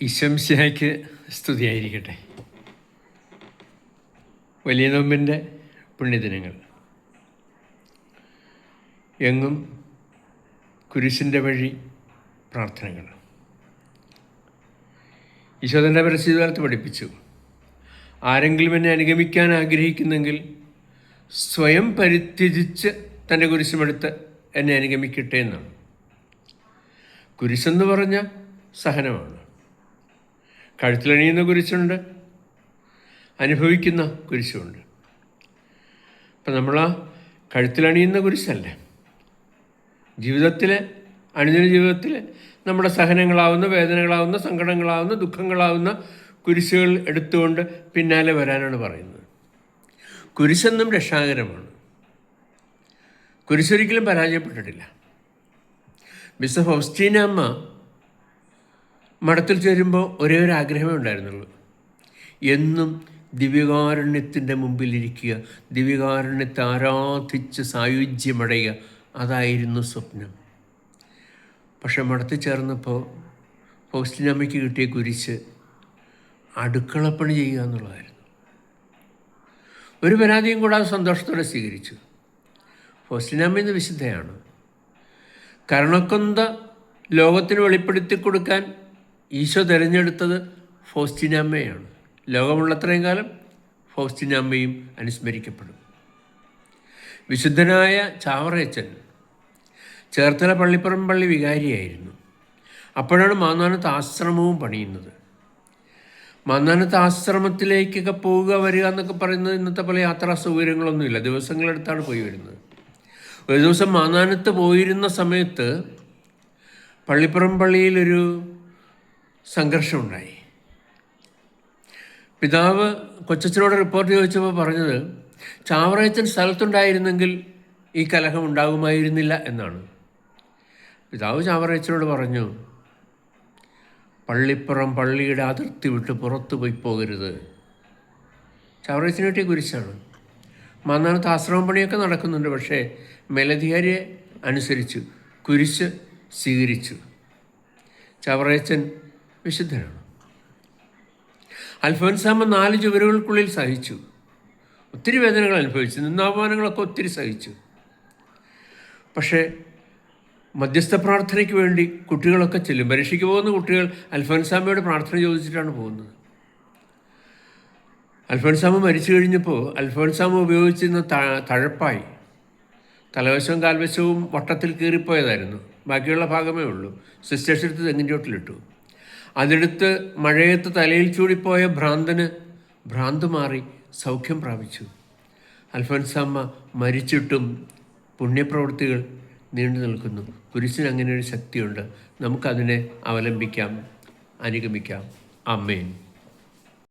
ഈശംസിഹായ്ക്ക് സ്തുതിയായിരിക്കട്ടെ. വലിയ നോമ്പിൻ്റെ പുണ്യദിനങ്ങൾ. എങ്ങും കുരിശിൻ്റെ വഴി പ്രാർത്ഥനകൾ. ഈശോ തൻ്റെ പരിശുദ്ധകാലത്ത് പഠിപ്പിച്ചു, ആരെങ്കിലും എന്നെ അനുഗമിക്കാൻ ആഗ്രഹിക്കുന്നെങ്കിൽ സ്വയം പരിത്യജിച്ച് തൻ്റെ കുരിശുമെടുത്ത് എന്നെ അനുഗമിക്കട്ടെ എന്നാണ്. കുരിശെന്ന് പറഞ്ഞ സഹനമാണ്. കഴുത്തിലണിയുന്ന കുരിശുണ്ട്, അനുഭവിക്കുന്ന കുരിശുണ്ട്. അപ്പം നമ്മൾ ആ കഴുത്തിലണിയുന്ന കുരിശല്ലേ അനുദിന ജീവിതത്തിൽ നമ്മുടെ സഹനങ്ങളാവുന്ന, വേദനകളാവുന്ന, സങ്കടങ്ങളാവുന്ന, ദുഃഖങ്ങളാവുന്ന കുരിശുകൾ എടുത്തുകൊണ്ട് പിന്നാലെ വരാനാണ് പറയുന്നത്. കുരിശെന്നും രക്ഷാകരമാണ്. കുരിശൊരിക്കലും പരാജയപ്പെട്ടിട്ടില്ല. മിസ് ഫൗസ്റ്റീനമ്മ മഠത്തിൽ ചേരുമ്പോൾ ഒരേ ഒരു ആഗ്രഹമേ ഉണ്ടായിരുന്നുള്ളൂ, എന്നും ദിവ്യകാരുണ്യത്തിൻ്റെ മുമ്പിലിരിക്കുക, ദിവ്യകാരുണ്യത്തെ ആരാധിച്ച് സായുജ്യമടയുക, അതായിരുന്നു സ്വപ്നം. പക്ഷെ മഠത്തിൽ ചേർന്നപ്പോൾ ഫൗസ്റ്റീനമ്മയ്ക്ക് കിട്ടിയ കുരിശ് അടുക്കളപ്പണി ചെയ്യുക എന്നുള്ളതായിരുന്നു. ഒരു പരാതിയും കൂടാതെ സന്തോഷത്തോടെ സ്വീകരിച്ചു. ഫൗസ്റ്റീനമ്മ ഇന്ന് വിശുദ്ധയാണ്. കരുണക്കൊന്ത ലോകത്തിന് വെളിപ്പെടുത്തി കൊടുക്കാൻ ഈശോ തിരഞ്ഞെടുത്തത് ഫൗസ്റ്റീനമ്മയാണ്. ലോകമുള്ളത്രയും കാലം ഫൗസ്റ്റീനമ്മയും അനുസ്മരിക്കപ്പെടും. വിശുദ്ധനായ ചാവറയച്ചൻ ചേർത്തല പള്ളിപ്പുറം പള്ളി വികാരിയായിരുന്നു. അപ്പോഴാണ് മാന്നാനത്ത് ആശ്രമവും പണിയുന്നത്. മാന്നാനത്ത് ആശ്രമത്തിലേക്കൊക്കെ പോവുക വരിക എന്നൊക്കെ പറയുന്നത് ഇന്നത്തെ പോലെ യാത്രാ സൗകര്യങ്ങളൊന്നുമില്ല, ദിവസങ്ങളെടുത്താണ് പോയി വരുന്നത്. ഒരു ദിവസം മാന്നാനത്ത് പോയിരുന്ന സമയത്ത് പള്ളിപ്പുറം പള്ളിയിലൊരു സംഘർഷമുണ്ടായി. പിതാവ് കൊച്ചച്ഛനോട് റിപ്പോർട്ട് ചോദിച്ചപ്പോൾ പറഞ്ഞത്, ചാവറയച്ചൻ സ്ഥലത്തുണ്ടായിരുന്നെങ്കിൽ ഈ കലഹം ഉണ്ടാകുമായിരുന്നില്ല എന്നാണ്. പിതാവ് ചാവറയച്ചനോട് പറഞ്ഞു, പള്ളിപ്പുറം പള്ളിയുടെ അതിർത്തി വിട്ട് പുറത്തു പോയി പോകരുത്. ചാവറയച്ചന് കിട്ടിയ കുരിശാണ്. മാന്നാനത്ത് ആശ്രമം പണിയൊക്കെ നടക്കുന്നുണ്ട്, പക്ഷേ മേലധികാരിയെ അനുസരിച്ചു, കുരിശ് സ്വീകരിച്ചു. ചാവറയച്ചൻ വിശുദ്ധനാണ്. അൽഫോൻസാമ്മ 4 ചുവരുകൾക്കുള്ളിൽ സഹിച്ചു. ഒത്തിരി വേദനകൾ അനുഭവിച്ചു, നിന്ദാപമാനങ്ങളൊക്കെ ഒത്തിരി സഹിച്ചു. പക്ഷേ മധ്യസ്ഥ പ്രാർത്ഥനയ്ക്ക് വേണ്ടി കുട്ടികളൊക്കെ ചെല്ലും. പരീക്ഷയ്ക്ക് പോകുന്ന കുട്ടികൾ അൽഫോൻസാമ്മയോട് പ്രാർത്ഥന ചോദിച്ചിട്ടാണ് പോകുന്നത്. അൽഫോൻസാമ്മ മരിച്ചു കഴിഞ്ഞപ്പോൾ അൽഫോൻസാമ്മ ഉപയോഗിച്ചിരുന്ന തഴപ്പായി തലവശവും കാൽവശവും വട്ടത്തിൽ കീറിപ്പോയതായിരുന്നു. ബാക്കിയുള്ള ഭാഗമേ ഉള്ളൂ. സിസ്റ്റേഴ്സ് എടുത്ത് തെങ്ങിൻ ചോട്ടിലിട്ടു. അതെടുത്ത് മഴയത്ത് തലയിൽ ചൂടിപ്പോയ ഭ്രാന്തന് ഭ്രാന്ത് മാറി സൗഖ്യം പ്രാപിച്ചു. അൽഫോൻസാമ്മ മരിച്ചിട്ടും പുണ്യപ്രവൃത്തികൾ നീണ്ടു നിൽക്കുന്നു. കുരിശിന് അങ്ങനെ ഒരു ശക്തിയുണ്ട്. നമുക്കതിനെ അവലംബിക്കാം, അനുഗമിക്കാം. ആമേൻ.